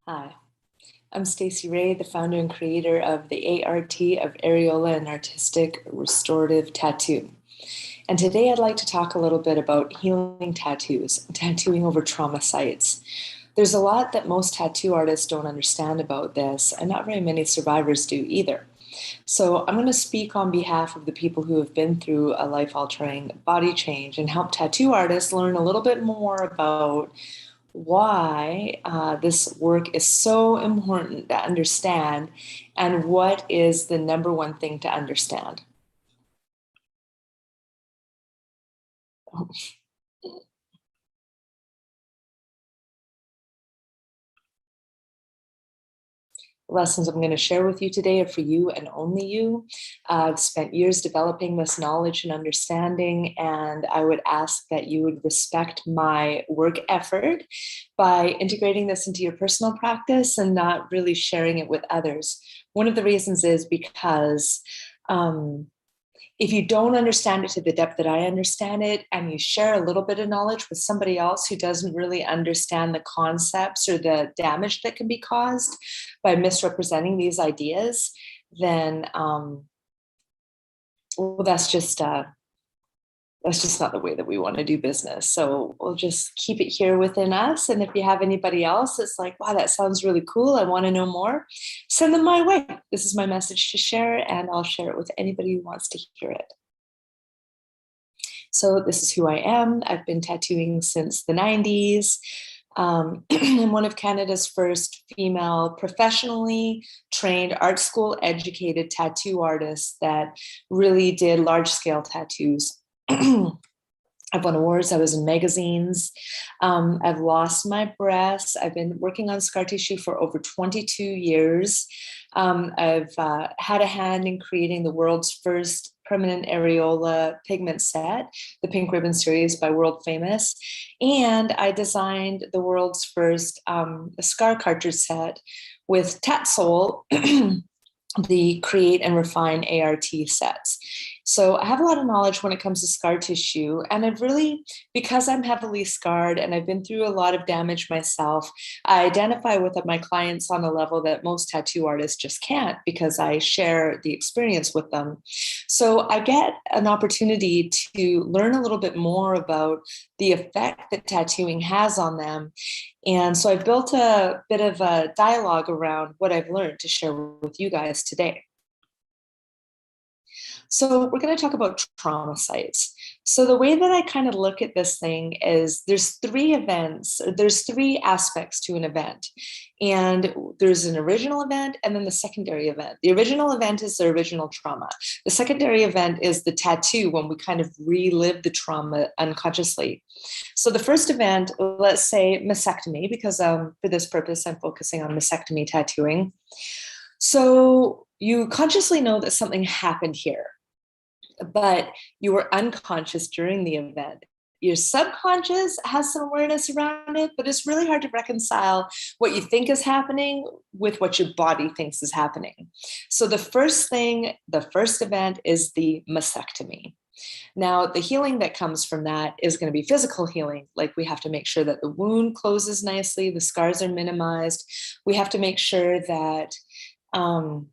Hi, I'm Stacey Ray, the founder and creator of the A.R.T of Areola and Artistic Restorative Tattoo. And today I'd like to talk a little bit about healing tattoos, tattooing over trauma sites. There's a lot that most tattoo artists don't understand about this, and not very many survivors do either. So I'm going to speak on behalf of the people who have been through a life-altering body change and help tattoo artists learn a little bit more about why this work is so important to understand and what is the number one thing to understand. Lessons I'm going to share with you today are for you and only you. I've spent years developing this knowledge and understanding, and I would ask that you would respect my work effort by integrating this into your personal practice and not really sharing it with others. One of the reasons is because if you don't understand it to the depth that I understand it, and you share a little bit of knowledge with somebody else who doesn't really understand the concepts or the damage that can be caused by misrepresenting these ideas, then well, that's just not the way that we want to do business. So we'll just keep it here within us. And if you have anybody else that's like, wow, that sounds really cool, I want to know more, send them my way. This is my message to share, and I'll share it with anybody who wants to hear it. So this is who I am. I've been tattooing since the 90s. I'm one of Canada's first female professionally trained art school educated tattoo artists that really did large scale tattoos. I've won awards. I was in magazines. I've lost my breasts. I've been working on scar tissue for over 22 years. I've had a hand in creating the world's first permanent areola pigment set, the Pink Ribbon series by World Famous. And I designed the world's first scar cartridge set with Tattsoul, the Create and Refine A.R.T sets. So I have a lot of knowledge when it comes to scar tissue, and I've really, because I'm heavily scarred and I've been through a lot of damage myself, I identify with my clients on a level that most tattoo artists just can't, because I share the experience with them. So I get an opportunity to learn a little bit more about the effect that tattooing has on them. And so I built a bit of a dialogue around what I've learned to share with you guys today. So we're going to talk about trauma sites. So the way that I kind of look at this thing is there's three aspects to an event. And there's an original event and then the secondary event. The original event is the original trauma. The secondary event is the tattoo, when we kind of relive the trauma unconsciously. So the first event, let's say mastectomy, because for this purpose, I'm focusing on mastectomy tattooing. So you consciously know that something happened here, but you were unconscious during the event. Your subconscious has some awareness around it, but it's really hard to reconcile what you think is happening with what your body thinks is happening. So the first event is the mastectomy. Now, the healing that comes from that is going to be physical healing. Like, we have to make sure that the wound closes nicely, the scars are minimized. We have to make sure that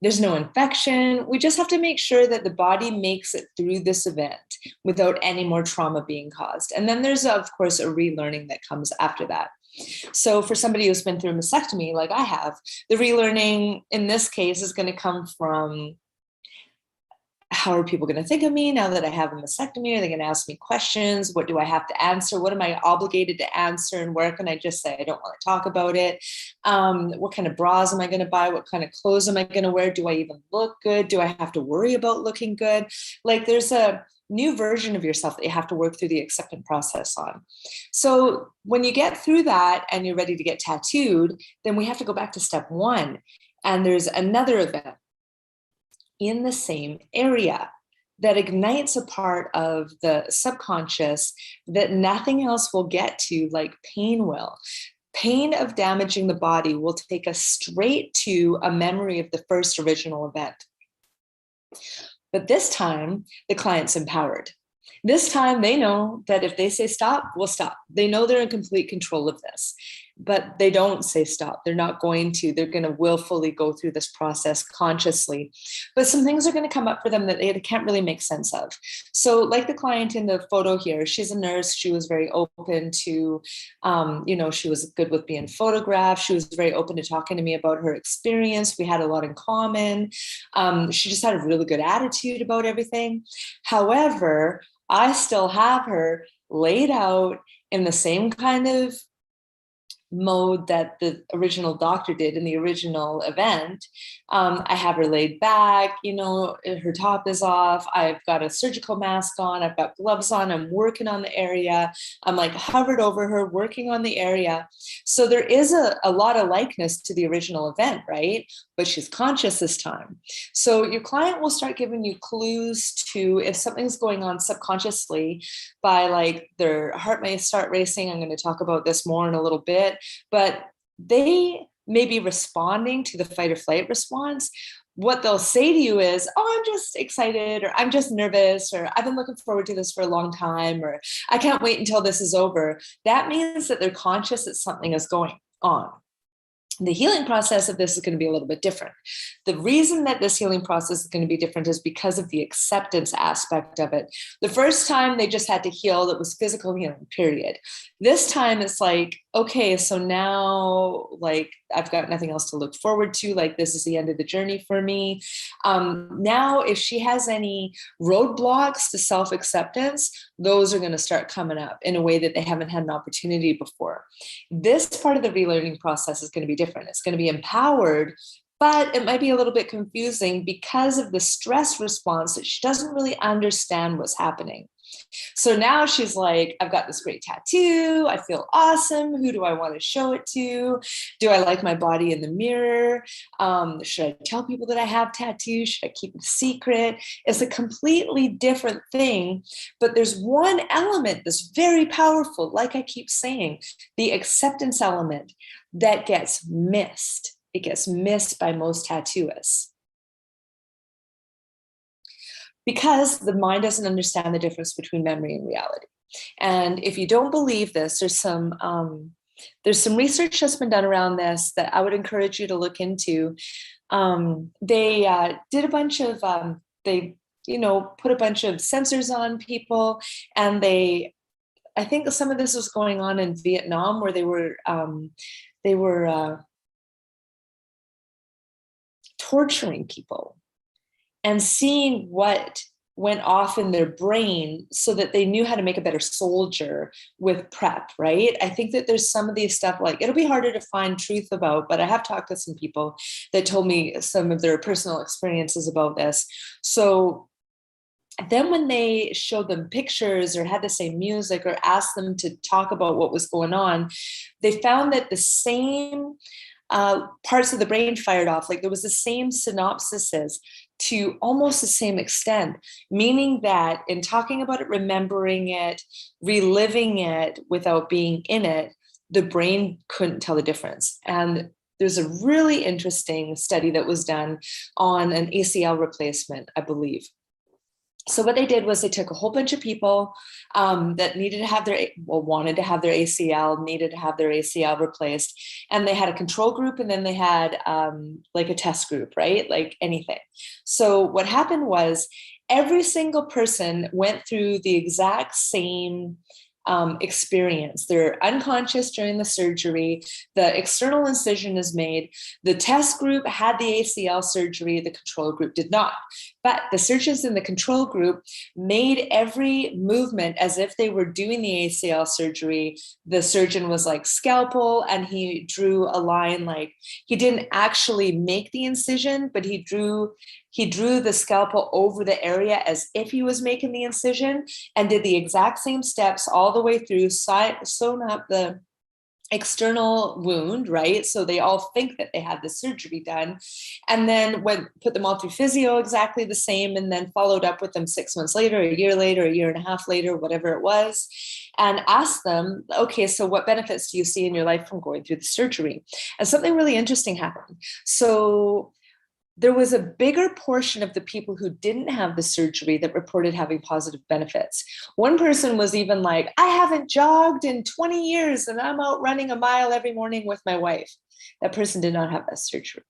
there's no infection. We just have to make sure that the body makes it through this event without any more trauma being caused. And then there's, of course, a relearning that comes after that. So for somebody who's been through a mastectomy, like I have, the relearning in this case is going to come from, how are people going to think of me now that I have a mastectomy? Are they going to ask me questions? What do I have to answer? What am I obligated to answer? And where can I just say, I don't want to talk about it? What kind of bras am I going to buy? What kind of clothes am I going to wear? Do I even look good? Do I have to worry about looking good? Like, there's a new version of yourself that you have to work through the acceptance process on. So when you get through that and you're ready to get tattooed, then we have to go back to step one. And there's another event in the same area that ignites a part of the subconscious that nothing else will get to, like pain will. Pain of damaging the body will take us straight to a memory of the first original event. But this time, the client's empowered. This time, they know that if they say stop, we'll stop. They know they're in complete control of this. but they don't say stop. They're not going to. They're going to willfully go through this process consciously. But some things are going to come up for them that they can't really make sense of. So like the client in the photo here, she's a nurse. She was very open to, she was good with being photographed. She was very open to talking to me about her experience. We had a lot in common. She just had a really good attitude about everything. However, I still have her laid out in the same kind of mode that the original doctor did in the original event. I have her laid back, her top is off. I've got a surgical mask on. I've got gloves on. I'm working on the area. I'm like hovered over her, working on the area. So there is a lot of likeness to the original event, right? But she's conscious this time. So your client will start giving you clues to if something's going on subconsciously by like their heart may start racing. I'm going to talk about this more in a little bit, but they may be responding to the fight or flight response. What they'll say to you is, oh, I'm just excited, or I'm just nervous, or I've been looking forward to this for a long time, or I can't wait until this is over. That means that they're conscious that something is going on. The healing process of this is going to be a little bit different. The reason that this healing process is going to be different is because of the acceptance aspect of it. The first time they just had to heal, that was physical healing, period. This time it's like, okay, so now like I've got nothing else to look forward to. Like this is the end of the journey for me. Now, if she has any roadblocks to self-acceptance, those are going to start coming up in a way that they haven't had an opportunity before. This part of the relearning process is going to be different. It's going to be empowered, but it might be a little bit confusing because of the stress response that she doesn't really understand what's happening. So now she's like, I've got this great tattoo. I feel awesome. Who do I want to show it to? Do I like my body in the mirror? Should I tell people that I have tattoos? Should I keep it a secret? It's a completely different thing. But there's one element that's very powerful, like I keep saying, the acceptance element that gets missed. It gets missed by most tattooists, because the mind doesn't understand the difference between memory and reality. And if you don't believe this, there's some research that's been done around this that I would encourage you to look into. They did a bunch of, they put a bunch of sensors on people, and I think some of this was going on in Vietnam, where they were torturing people and seeing what went off in their brain so that they knew how to make a better soldier with prep, right? I think that there's some of these stuff, like it'll be harder to find truth about, but I have talked to some people that told me some of their personal experiences about this. So then when they showed them pictures or had the same music or asked them to talk about what was going on, they found that the same parts of the brain fired off. Like there was the same synapses to almost the same extent, meaning that in talking about it, remembering it, reliving it without being in it, the brain couldn't tell the difference. And there's a really interesting study that was done on an ACL replacement, I believe. So what they did was they took a whole bunch of people that needed to have wanted to have their ACL, needed to have their ACL replaced. And they had a control group, and then they had like a test group, right? Like anything. So what happened was every single person went through the exact same experience. They're unconscious during the surgery. The external incision is made. The test group had the ACL surgery. The control group did not. But the surgeons in the control group made every movement as if they were doing the ACL surgery. The surgeon was like scalpel, and he drew a line. Like he didn't actually make the incision, but he drew the scalpel over the area as if he was making the incision, and did the exact same steps all the way through, sewn up the external wound, right? So they all think that they had the surgery done, and then put them all through physio exactly the same, and then followed up with them 6 months later, a year later, a year and a half later, whatever it was, and asked them, okay, so what benefits do you see in your life from going through the surgery? And something really interesting happened. So there was a bigger portion of the people who didn't have the surgery that reported having positive benefits. One person was even like, I haven't jogged in 20 years and I'm out running a mile every morning with my wife. That person did not have that surgery.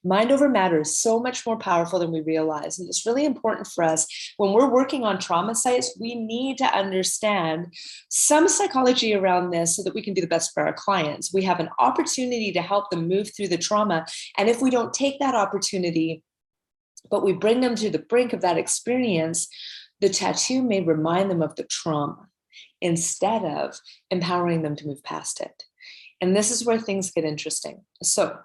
Mind over matter is so much more powerful than we realize. And it's really important for us when we're working on trauma sites, we need to understand some psychology around this so that we can do the best for our clients. We have an opportunity to help them move through the trauma. And if we don't take that opportunity, but we bring them to the brink of that experience, the tattoo may remind them of the trauma instead of empowering them to move past it. And this is where things get interesting. So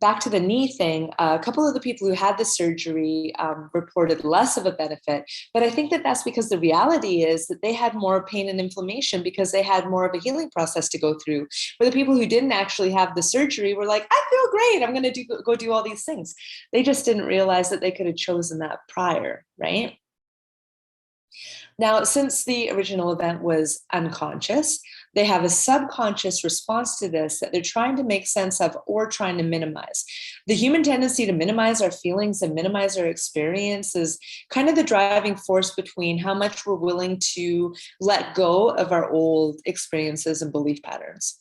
back to the knee thing, a couple of the people who had the surgery reported less of a benefit, but I think that that's because the reality is that they had more pain and inflammation because they had more of a healing process to go through. Where the people who didn't actually have the surgery were like, I feel great, I'm going to go do all these things. They just didn't realize that they could have chosen that prior, right? Now, since the original event was unconscious, they have a subconscious response to this that they're trying to make sense of or trying to minimize. The human tendency to minimize our feelings and minimize our experience is kind of the driving force between how much we're willing to let go of our old experiences and belief patterns.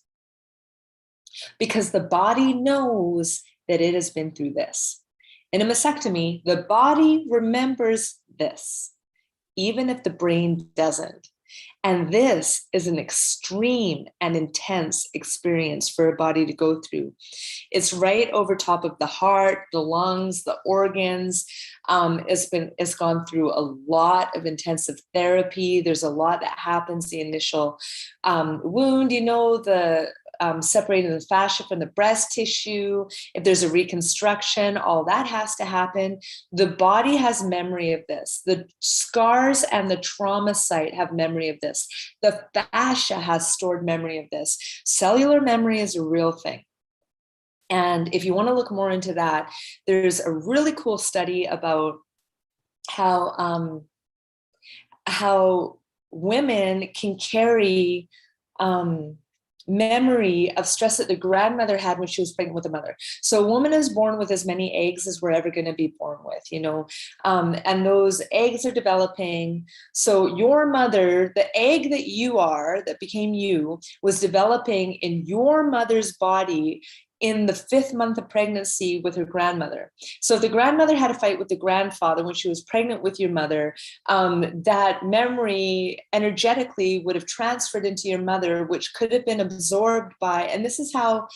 Because the body knows that it has been through this. In a mastectomy, the body remembers this, even if the brain doesn't. And this is an extreme and intense experience for a body to go through. It's right over top of the heart, the lungs, the organs. It's gone through a lot of intensive therapy. There's a lot that happens. The initial wound, the separating the fascia from the breast tissue. If there's a reconstruction, all that has to happen. The body has memory of this. The scars and the trauma site have memory of this. The fascia has stored memory of this. Cellular memory is a real thing. And if you want to look more into that, there's a really cool study about how women can carry memory of stress that the grandmother had when she was pregnant with a mother. So a woman is born with as many eggs as we're ever going to be born with, and those eggs are developing. So your mother, the egg that you are, that became you, was developing in your mother's body in the 5th month of pregnancy with her grandmother. So if the grandmother had a fight with the grandfather when she was pregnant with your mother, that memory energetically would have transferred into your mother, which could have been absorbed by, and this is how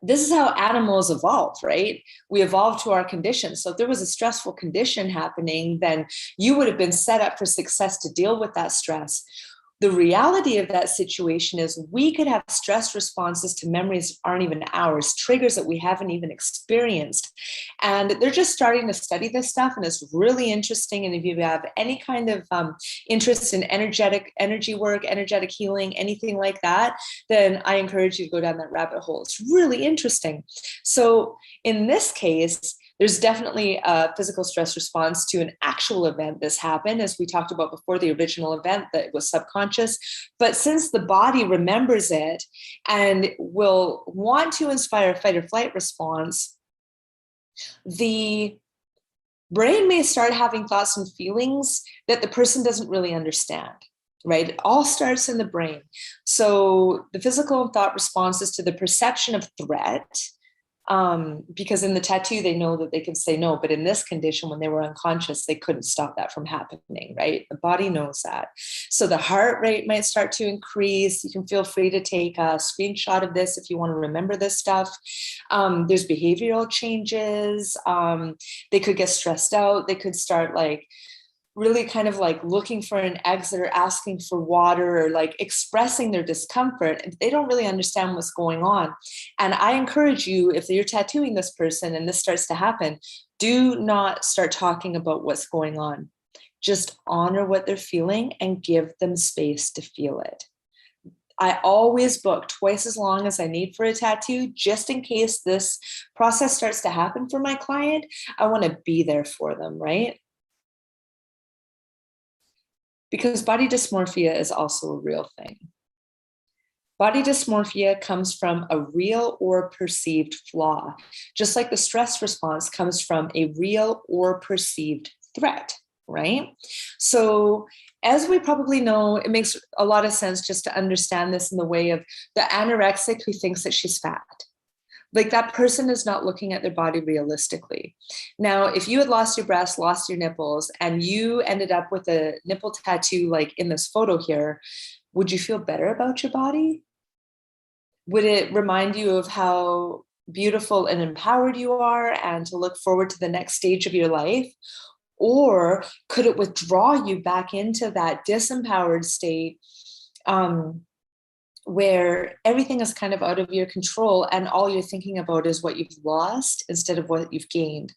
animals evolve, right? We evolve to our conditions. So if there was a stressful condition happening, then you would have been set up for success to deal with that stress. The reality of that situation is we could have stress responses to memories that aren't even ours, triggers that we haven't even experienced. And they're just starting to study this stuff, and it's really interesting. And if you have any kind of interest in energy work, energetic healing, anything like that, then I encourage you to go down that rabbit hole. It's really interesting. So in this case, there's definitely a physical stress response to an actual event that's happened, as we talked about before, the original event that was subconscious. But since the body remembers it and will want to inspire a fight or flight response, the brain may start having thoughts and feelings that the person doesn't really understand. Right? It all starts in the brain. So the physical and thought responses to the perception of threat, because in the tattoo, they know that they can say no, but in this condition, when they were unconscious, they couldn't stop that from happening, right? The body knows that. So the heart rate might start to increase. You can feel free to take a screenshot of this if you want to remember this stuff. There's behavioral changes. They could get stressed out. They could start really kind of looking for an exit or asking for water or expressing their discomfort. They don't really understand what's going on. And I encourage you, if you're tattooing this person and this starts to happen, do not start talking about what's going on. Just honor what they're feeling and give them space to feel it. I always book twice as long as I need for a tattoo, just in case this process starts to happen for my client. I want to be there for them, right? Because body dysmorphia is also a real thing. Body dysmorphia comes from a real or perceived flaw, just like the stress response comes from a real or perceived threat, right? So as we probably know, it makes a lot of sense just to understand this in the way of the anorexic who thinks that she's fat. Like that person is not looking at their body realistically. Now, if you had lost your breasts, lost your nipples, and you ended up with a nipple tattoo like in this photo here, would you feel better about your body? Would it remind you of how beautiful and empowered you are and to look forward to the next stage of your life? Or could it withdraw you back into that disempowered state where everything is kind of out of your control and all you're thinking about is what you've lost instead of what you've gained?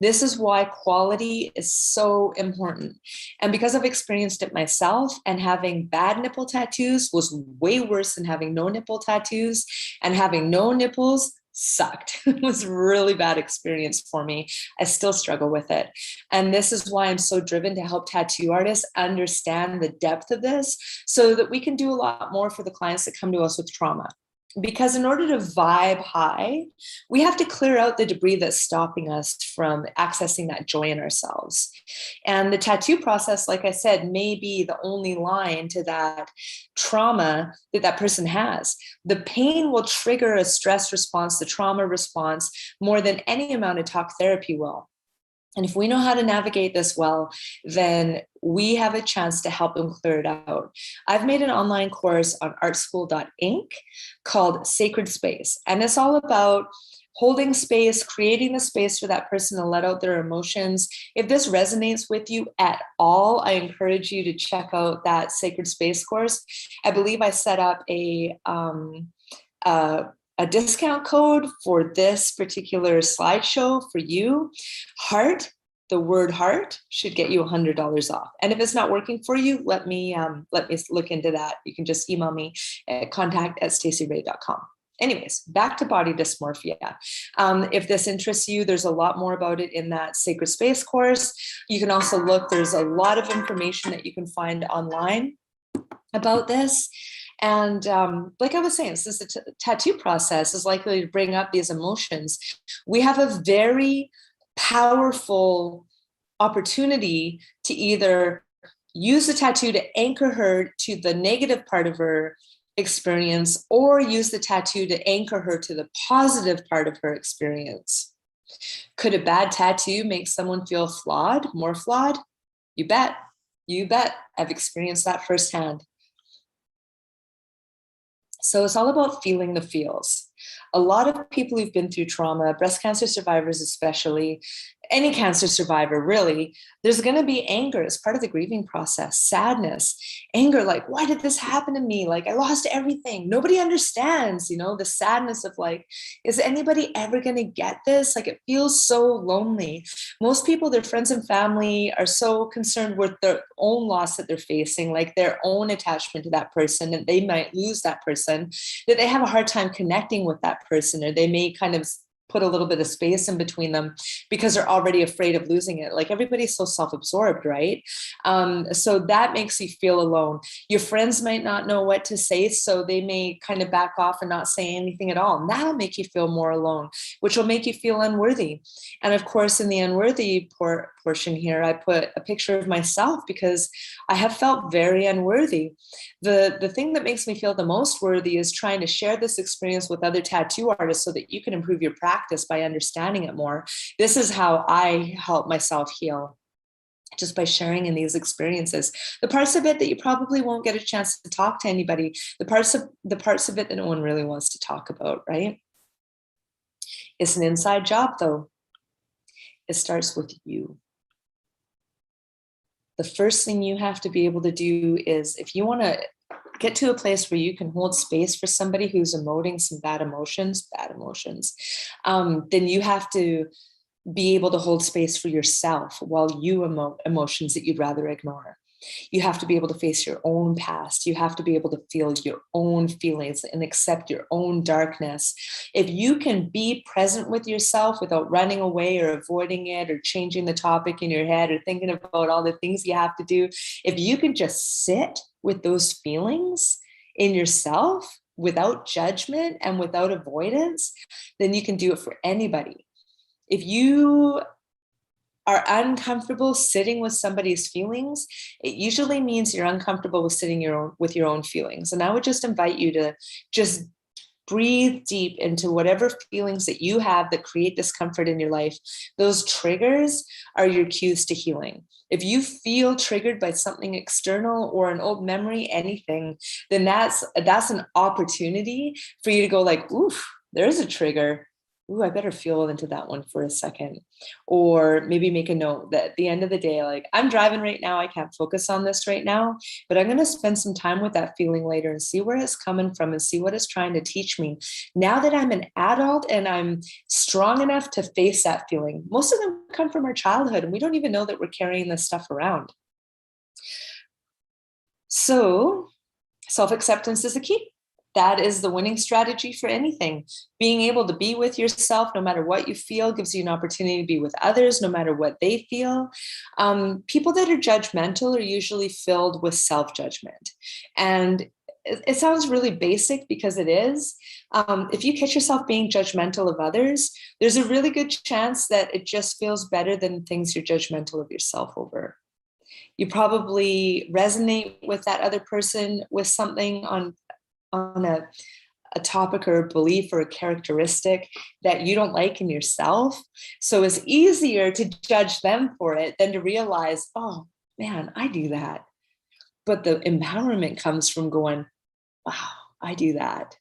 This is why quality is so important. And because I've experienced it myself, and having bad nipple tattoos was way worse than having no nipple tattoos, and having no nipples sucked. It was a really bad experience for me. I still struggle with it. And this is why I'm so driven to help tattoo artists understand the depth of this so that we can do a lot more for the clients that come to us with trauma. Because in order to vibe high, we have to clear out the debris that's stopping us from accessing that joy in ourselves. And the tattoo process, like I said, may be the only line to that trauma that that person has. The pain will trigger a stress response, the trauma response, more than any amount of talk therapy will. And if we know how to navigate this well, then we have a chance to help them clear it out. I've made an online course on ARTSCHOOL.ink called Sacred Space. And it's all about holding space, creating the space for that person to let out their emotions. If this resonates with you at all, I encourage you to check out that Sacred Space course. I believe I set up a discount code for this particular slideshow for you. Heart, the word heart, should get you $100 off. And if it's not working for you, let me look into that. You can just email me at contact@stacyrae.com. Anyways, back to body dysmorphia. If this interests you, there's a lot more about it in that Sacred Space course. You can also look, there's a lot of information that you can find online about this. And like I was saying, since the tattoo process is likely to bring up these emotions, we have a very powerful opportunity to either use the tattoo to anchor her to the negative part of her experience, or use the tattoo to anchor her to the positive part of her experience. Could a bad tattoo make someone feel flawed, more flawed? You bet. You bet. I've experienced that firsthand. So it's all about feeling the feels. A lot of people who've been through trauma, breast cancer survivors especially, any cancer survivor really, there's going to be anger as part of the grieving process, sadness, anger, like, why did this happen to me? Like, I lost everything. Nobody understands, the sadness of like, is anybody ever going to get this? Like, it feels so lonely. Most people, their friends and family are so concerned with their own loss that they're facing, like their own attachment to that person, and they might lose that person, that they have a hard time connecting with that person, or they may kind of put a little bit of space in between them because they're already afraid of losing it. Like, everybody's so self-absorbed, right? So that makes you feel alone. Your friends might not know what to say, so they may kind of back off and not say anything at all. And that'll make you feel more alone, which will make you feel unworthy. And of course, in the unworthy portion here, I put a picture of myself because I have felt very unworthy. The thing that makes me feel the most worthy is trying to share this experience with other tattoo artists so that you can improve your practice by understanding it more. This is how I help myself heal, just by sharing in these experiences. The parts of it that you probably won't get a chance to talk to anybody, the parts of it that no one really wants to talk about, right? It's an inside job though. It starts with you. The first thing you have to be able to do is, if you want to get to a place where you can hold space for somebody who's emoting some bad emotions, then you have to be able to hold space for yourself while you emote emotions that you'd rather ignore. You have to be able to face your own past. You have to be able to feel your own feelings and accept your own darkness. If you can be present with yourself without running away or avoiding it or changing the topic in your head or thinking about all the things you have to do, if you can just sit with those feelings in yourself, without judgment and without avoidance, then you can do it for anybody. If you are uncomfortable sitting with somebody's feelings, it usually means you're uncomfortable with sitting with your own feelings. And I would just invite you to just breathe deep into whatever feelings that you have that create discomfort in your life. Those triggers are your cues to healing. If you feel triggered by something external or an old memory, anything, then that's an opportunity for you to go like, oof, there's a trigger. Ooh, I better feel into that one for a second. Or maybe make a note that at the end of the day, like, I'm driving right now, I can't focus on this right now, but I'm going to spend some time with that feeling later and see where it's coming from and see what it's trying to teach me. Now that I'm an adult and I'm strong enough to face that feeling, most of them come from our childhood and we don't even know that we're carrying this stuff around. So self-acceptance is the key. That is the winning strategy for anything. Being able to be with yourself, no matter what you feel, gives you an opportunity to be with others, no matter what they feel. People that are judgmental are usually filled with self-judgment. And it sounds really basic because it is. If you catch yourself being judgmental of others, there's a really good chance that it just feels better than things you're judgmental of yourself over. You probably resonate with that other person with something on a topic or a belief or a characteristic that you don't like in yourself. So it's easier to judge them for it than to realize, oh man, I do that. But the empowerment comes from going, wow, I do that.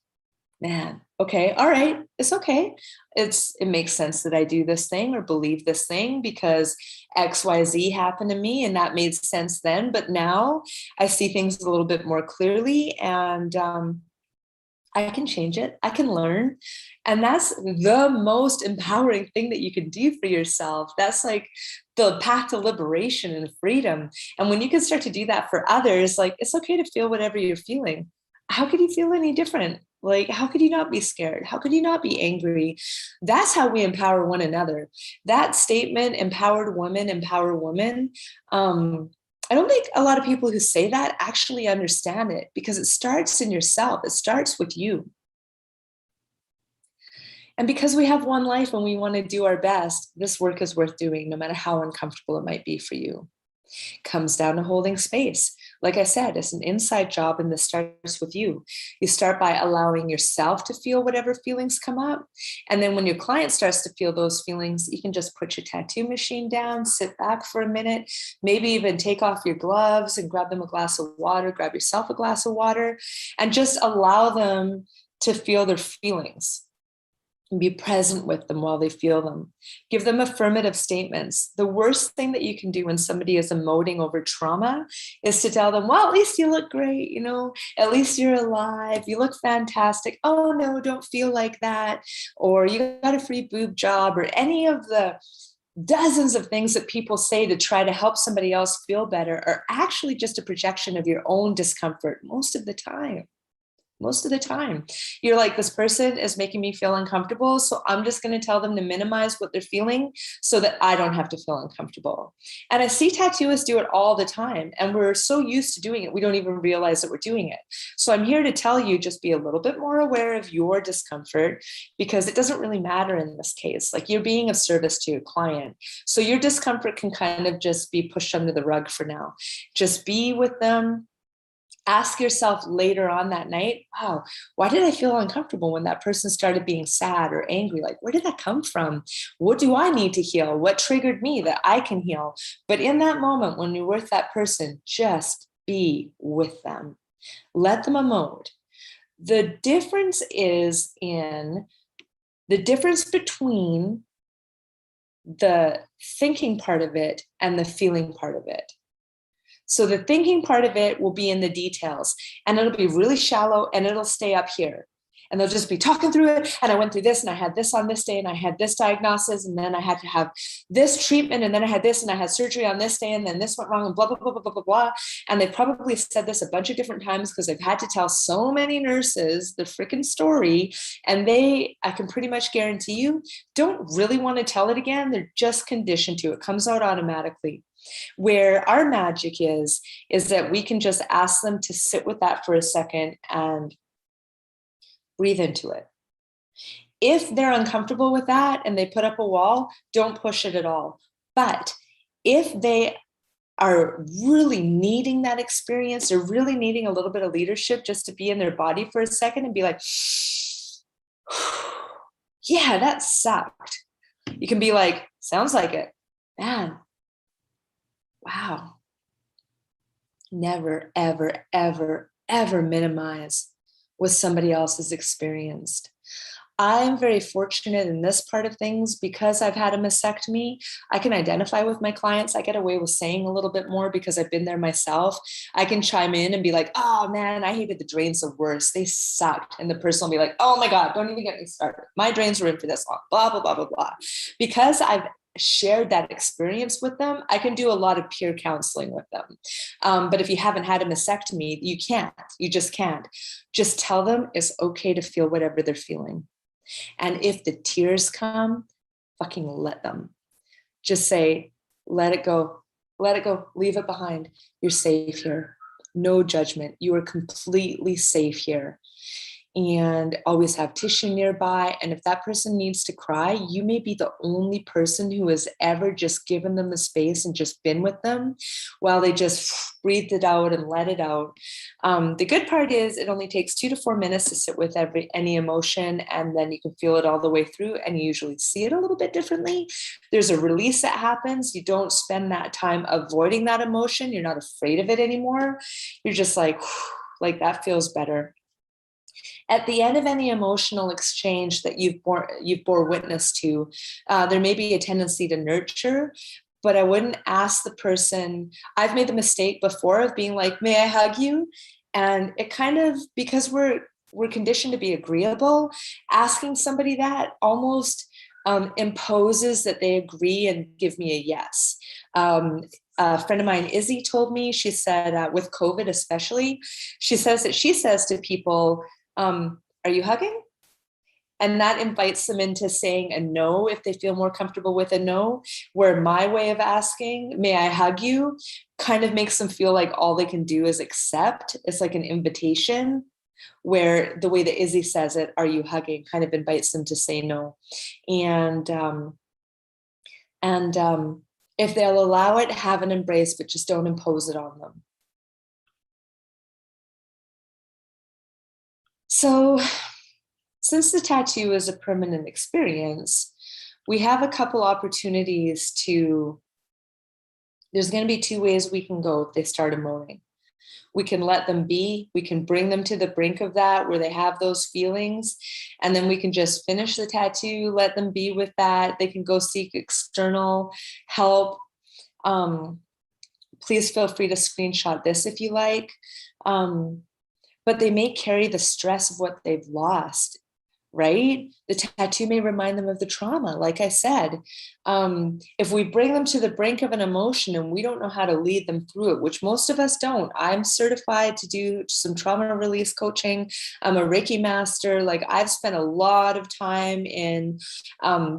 Man, okay, all right, it's okay. It makes sense that I do this thing or believe this thing because XYZ happened to me and that made sense then. But now I see things a little bit more clearly and I can change it. I can learn. And that's the most empowering thing that you can do for yourself. That's like the path to liberation and freedom. And when you can start to do that for others, like it's okay to feel whatever you're feeling. How could you feel any different? Like, how could you not be scared? How could you not be angry? That's how we empower one another. That statement, empowered woman, empower woman, I don't think a lot of people who say that actually understand it because it starts in yourself. It starts with you. And because we have one life and we want to do our best, this work is worth doing, no matter how uncomfortable it might be for you. It comes down to holding space. Like I said, it's an inside job and this starts with you. You start by allowing yourself to feel whatever feelings come up. And then when your client starts to feel those feelings, you can just put your tattoo machine down, sit back for a minute, maybe even take off your gloves and grab them a glass of water, grab yourself a glass of water, and just allow them to feel their feelings. And be present with them while they feel them. Give them affirmative statements. The worst thing that you can do when somebody is emoting over trauma is to tell them, well, at least you look great, at least you're alive, you look fantastic. Oh no, don't feel like that. Or you got a free boob job, or any of the dozens of things that people say to try to help somebody else feel better are actually just a projection of your own discomfort most of the time. Most of the time, you're like, this person is making me feel uncomfortable. So I'm just going to tell them to minimize what they're feeling so that I don't have to feel uncomfortable. And I see tattooists do it all the time. And we're so used to doing it, we don't even realize that we're doing it. So I'm here to tell you, just be a little bit more aware of your discomfort because it doesn't really matter in this case. Like you're being of service to your client. So your discomfort can kind of just be pushed under the rug for now. Just be with them. Ask yourself later on that night, wow, why did I feel uncomfortable when that person started being sad or angry? Like, where did that come from? What do I need to heal? What triggered me that I can heal? But in that moment, when you're with that person, just be with them. Let them emote. The difference is in the difference between the thinking part of it and the feeling part of it. So the thinking part of it will be in the details and it'll be really shallow and it'll stay up here. And they'll just be talking through it. And I went through this and I had this on this day and I had this diagnosis and then I had to have this treatment and then I had this and I had surgery on this day and then this went wrong and blah, blah, blah, blah, blah, blah, blah. And they've probably said this a bunch of different times because they've had to tell so many nurses the freaking story. And I can pretty much guarantee you, don't really want to tell it again. They're just conditioned to. It comes out automatically. Where our magic is that we can just ask them to sit with that for a second and breathe into it. If they're uncomfortable with that and they put up a wall, don't push it at all. But if they are really needing that experience, they're really needing a little bit of leadership just to be in their body for a second and be like, yeah, that sucked. You can be like, sounds like it. Man, wow. Never, ever, ever, ever minimize what somebody else has experienced. I'm very fortunate in this part of things because I've had a mastectomy. I can identify with my clients. I get away with saying a little bit more because I've been there myself. I can chime in and be like, oh man, I hated the drains the worst. They sucked. And the person will be like, oh my God, don't even get me started. My drains were in for this long, blah, blah, blah, blah, blah. Because I've shared that experience with them, I can do a lot of peer counseling with them. But if you haven't had a mastectomy, you can't. You just can't. Just tell them it's okay to feel whatever they're feeling. And if the tears come, fucking let them. Just say, let it go, leave it behind. You're safe here. No judgment. You are completely safe here. And always have tissue nearby. And if that person needs to cry, you may be the only person who has ever just given them the space and just been with them while they just breathed it out and let it out. The good part is it only takes 2 to 4 minutes to sit with any emotion, and then you can feel it all the way through, and you usually see it a little bit differently. There's a release that happens. You don't spend that time avoiding that emotion. You're not afraid of it anymore. You're just like that feels better. At the end of any emotional exchange that you've bore witness to, there may be a tendency to nurture, but I wouldn't ask the person. I've made the mistake before of being like, may I hug you? And it kind of, because we're conditioned to be agreeable, asking somebody that almost imposes that they agree and give me a yes. A friend of mine, Izzy, told me, she said, with COVID especially, she says to people, are you hugging? And that invites them into saying a no if they feel more comfortable with a no, where my way of asking, may I hug you, kind of makes them feel like all they can do is accept. It's like an invitation, where the way that Izzy says it, are you hugging, kind of invites them to say no. And if they'll allow it, have an embrace, but just don't impose it on them. So since the tattoo is a permanent experience, we have a couple opportunities there's going to be 2 ways we can go if they start emoting. We can let them be, we can bring them to the brink of that where they have those feelings, and then we can just finish the tattoo, let them be with that. They can go seek external help. Please feel free to screenshot this if you like. But they may carry the stress of what they've lost, right? The tattoo may remind them of the trauma. Like I said, if we bring them to the brink of an emotion and we don't know how to lead them through it, which most of us don't. I'm certified to do some trauma release coaching. I'm a Reiki master. Like, I've spent a lot of time in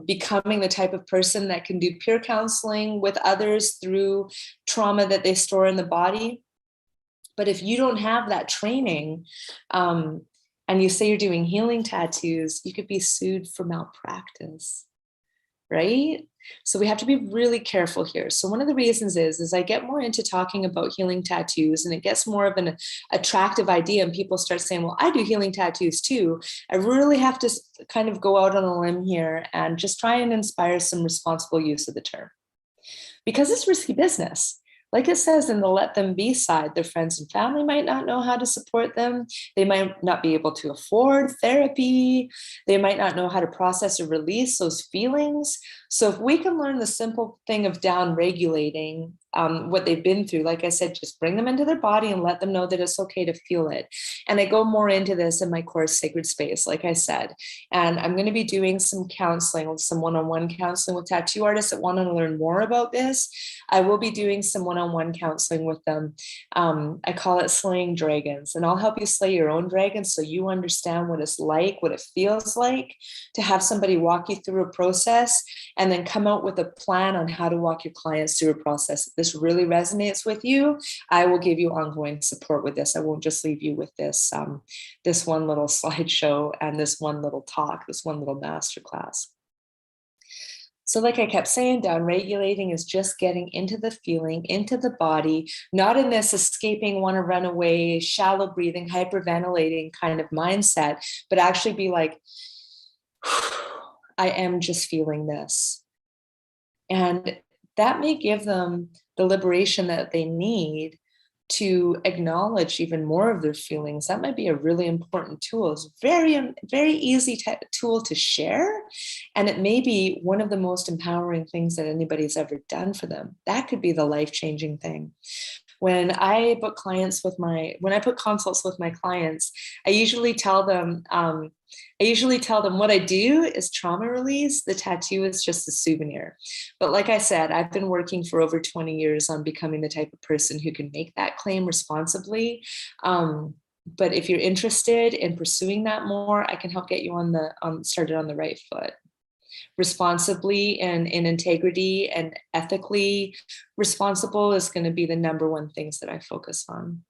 becoming the type of person that can do peer counseling with others through trauma that they store in the body. But if you don't have that training, and you say you're doing healing tattoos, you could be sued for malpractice, right? So we have to be really careful here. So one of the reasons is I get more into talking about healing tattoos, and it gets more of an attractive idea, and people start saying, well, I do healing tattoos too. I really have to kind of go out on a limb here and just try and inspire some responsible use of the term, because it's risky business. Like it says in the let them be side, their friends and family might not know how to support them. They might not be able to afford therapy. They might not know how to process or release those feelings. So if we can learn the simple thing of down regulating what they've been through, like I said, just bring them into their body and let them know that it's okay to feel it. And I go more into this in my course, Sacred Space, like I said. And I'm going to be doing some counseling, some one-on-one counseling with tattoo artists that want to learn more about this. I will be doing some one-on-one counseling with them. I call it slaying dragons, and I'll help you slay your own dragons so you understand what it's like, what it feels like to have somebody walk you through a process and then come out with a plan on how to walk your clients through a process at this really resonates with you, I will give you ongoing support with this. I won't just leave you with this, this one little slideshow and this one little talk, this one little masterclass. So like I kept saying, down regulating is just getting into the feeling, into the body, not in this escaping, want to run away, shallow breathing, hyperventilating kind of mindset, but actually be like, I am just feeling this. And that may give them the liberation that they need to acknowledge even more of their feelings. That might be a really important tool. It's very, very easy tool to share. And it may be one of the most empowering things that anybody's ever done for them. That could be the life-changing thing. When I book clients with when I put consults with my clients, I usually tell them what I do is trauma release. The tattoo is just a souvenir. But like I said, I've been working for over 20 years on becoming the type of person who can make that claim responsibly. But if you're interested in pursuing that more, I can help get you started on the right foot. Responsibly and in integrity and ethically responsible is going to be the number one things that I focus on.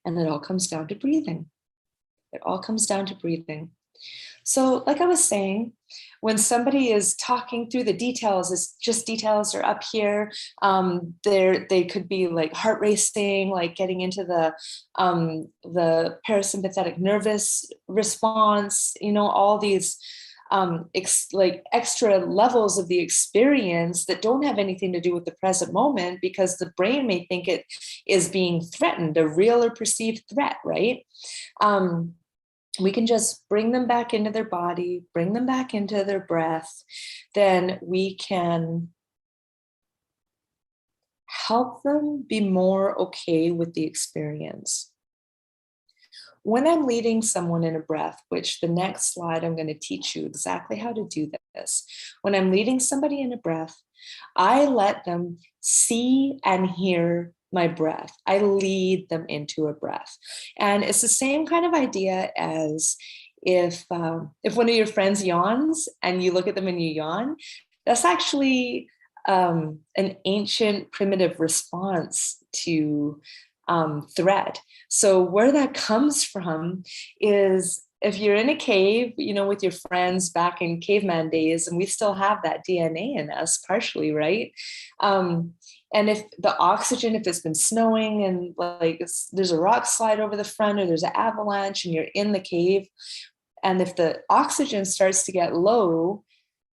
And it all comes down to breathing. It all comes down to breathing. So like I was saying, when somebody is talking through the details, it's just details are up here. They could be like heart racing, like getting into the parasympathetic nervous response, all these like extra levels of the experience that don't have anything to do with the present moment, because the brain may think it is being threatened, a real or perceived threat, right? We can just bring them back into their body, bring them back into their breath. Then we can help them be more okay with the experience. When I'm leading someone in a breath, which the next slide, I'm going to teach you exactly how to do this. When I'm leading somebody in a breath, I let them see and hear my breath. I lead them into a breath. And it's the same kind of idea as if one of your friends yawns and you look at them and you yawn, that's actually an ancient primitive response to threat. So where that comes from is if you're in a cave, with your friends back in caveman days, and we still have that DNA in us partially, right? And if the oxygen, if it's been snowing and like there's a rock slide over the front or there's an avalanche and you're in the cave, and if the oxygen starts to get low,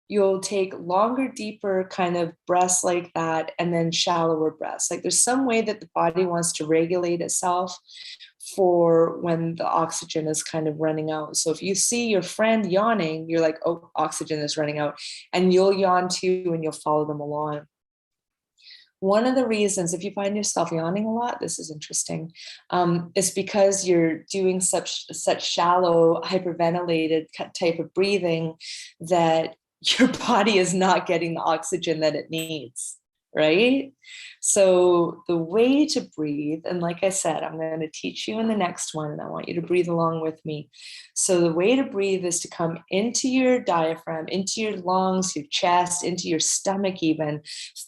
you'll take longer, deeper kind of breaths like that, and then shallower breaths. Like there's some way that the body wants to regulate itself for when the oxygen is kind of running out. So if you see your friend yawning, you're like, oh, oxygen is running out, and you'll yawn too, and you'll follow them along. One of the reasons, if you find yourself yawning a lot, this is interesting, is because you're doing such shallow, hyperventilated type of breathing that your body is not getting the oxygen that it needs, right? So the way to breathe, and like I said, I'm going to teach you in the next one, and I want you to breathe along with me. So the way to breathe is to come into your diaphragm, into your lungs, your chest, into your stomach even.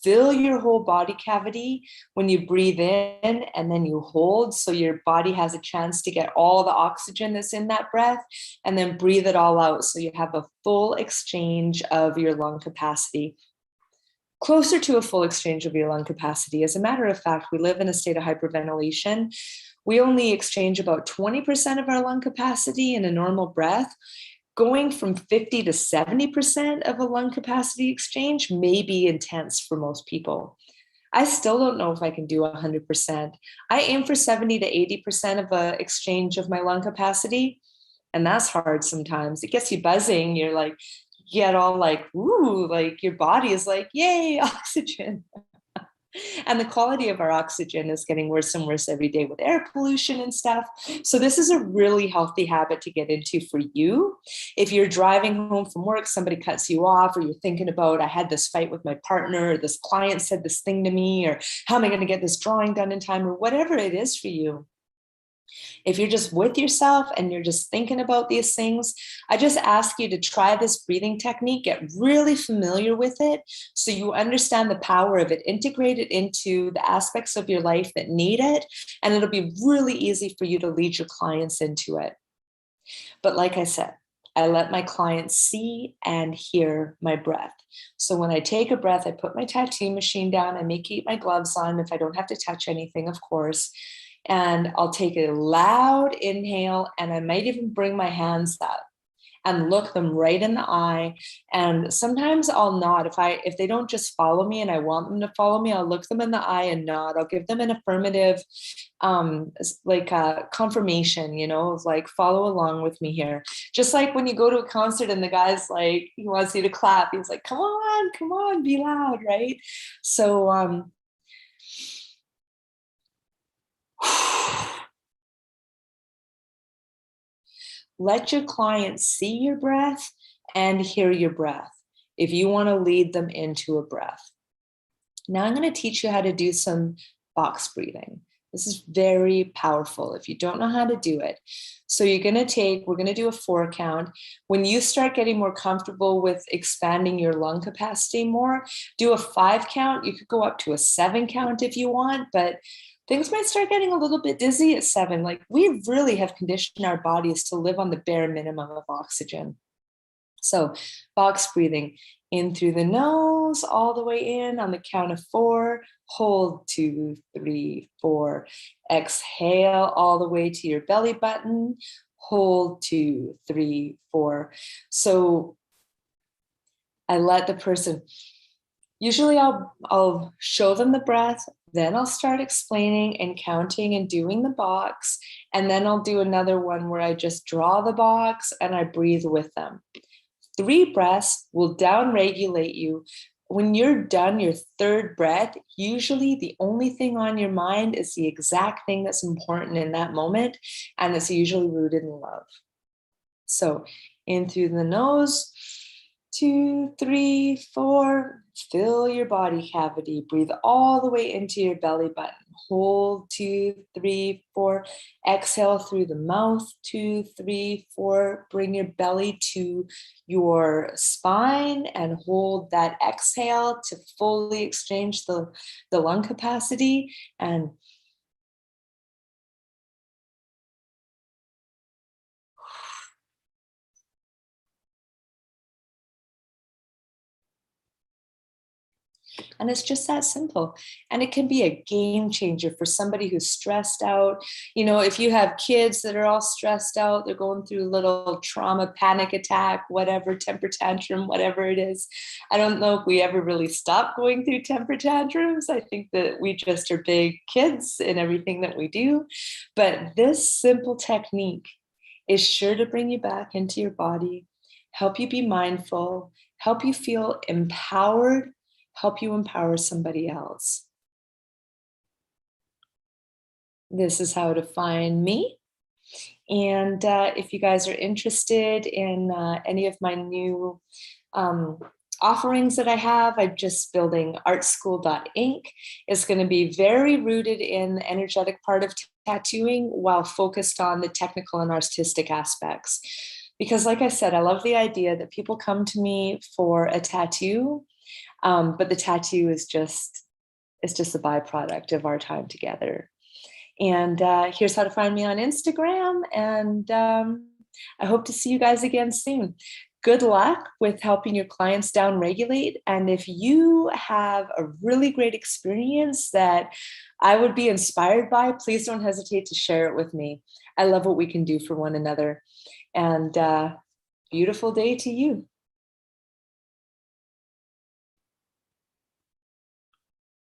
Fill your whole body cavity when you breathe in, and then you hold so your body has a chance to get all the oxygen that's in that breath, and then breathe it all out so you have a full exchange of your lung capacity. Closer to a full exchange of your lung capacity. As a matter of fact, we live in a state of hyperventilation. We only exchange about 20% of our lung capacity in a normal breath. Going from 50 to 70% of a lung capacity exchange may be intense for most people. I still don't know if I can do 100%. I aim for 70 to 80% of an exchange of my lung capacity, and that's hard sometimes. It gets you buzzing. You're like, get all like, ooh, like your body is like, yay, oxygen. And the quality of our oxygen is getting worse and worse every day with air pollution and stuff. So this is a really healthy habit to get into for you. If you're driving home from work, somebody cuts you off, or you're thinking about, I had this fight with my partner, or this client said this thing to me, or how am I going to get this drawing done in time, or whatever it is for you. If you're just with yourself and you're just thinking about these things, I just ask you to try this breathing technique, get really familiar with it so you understand the power of it, integrate it into the aspects of your life that need it, and it'll be really easy for you to lead your clients into it. But like I said, I let my clients see and hear my breath. So when I take a breath, I put my tattoo machine down. I may keep my gloves on if I don't have to touch anything, of course. And I'll take a loud inhale, and I might even bring my hands up and look them right in the eye. And sometimes I'll nod if they don't just follow me and I want them to follow me. I'll look them in the eye and nod. I'll give them an affirmative like confirmation, of like, follow along with me here. Just like when you go to a concert and the guy's like, he wants you to clap, he's like, come on, be loud, right? So let your clients see your breath and hear your breath if you want to lead them into a breath. Now I'm going to teach you how to do some box breathing. This is very powerful if you don't know how to do it. So we're going to do a 4 count. When you start getting more comfortable with expanding your lung capacity more, do a 5 count. You could go up to a 7 count if you want, but things might start getting a little bit dizzy at 7. Like, we really have conditioned our bodies to live on the bare minimum of oxygen. So box breathing, in through the nose, all the way in on the count of 4, hold 2, 3, 4, exhale all the way to your belly button, hold 2, 3, 4. So I let the person, usually I'll show them the breath, then I'll start explaining and counting and doing the box, and then I'll do another one where I just draw the box and I breathe with them. 3 breaths will down-regulate you. When you're done your 3rd breath, usually the only thing on your mind is the exact thing that's important in that moment, and it's usually rooted in love. So in through the nose, 2, 3, 4, fill your body cavity, breathe all the way into your belly button, hold 2, 3, 4, exhale through the mouth, 2, 3, 4, bring your belly to your spine and hold that exhale to fully exchange the lung capacity. And it's just that simple. And it can be a game changer for somebody who's stressed out. If you have kids that are all stressed out, they're going through a little trauma, panic attack, whatever, temper tantrum, whatever it is. I don't know if we ever really stop going through temper tantrums. I think that we just are big kids in everything that we do. But this simple technique is sure to bring you back into your body, help you be mindful, help you feel empowered, help you empower somebody else. This is how to find me. And if you guys are interested in any of my new offerings that I have, I'm just building ARTSCHOOL.ink. It's going to be very rooted in the energetic part of tattooing while focused on the technical and artistic aspects. Because like I said, I love the idea that people come to me for a tattoo, but the tattoo is just a byproduct of our time together. And here's how to find me on Instagram. And I hope to see you guys again soon. Good luck with helping your clients down regulate. And if you have a really great experience that I would be inspired by, please don't hesitate to share it with me. I love what we can do for one another. And beautiful day to you.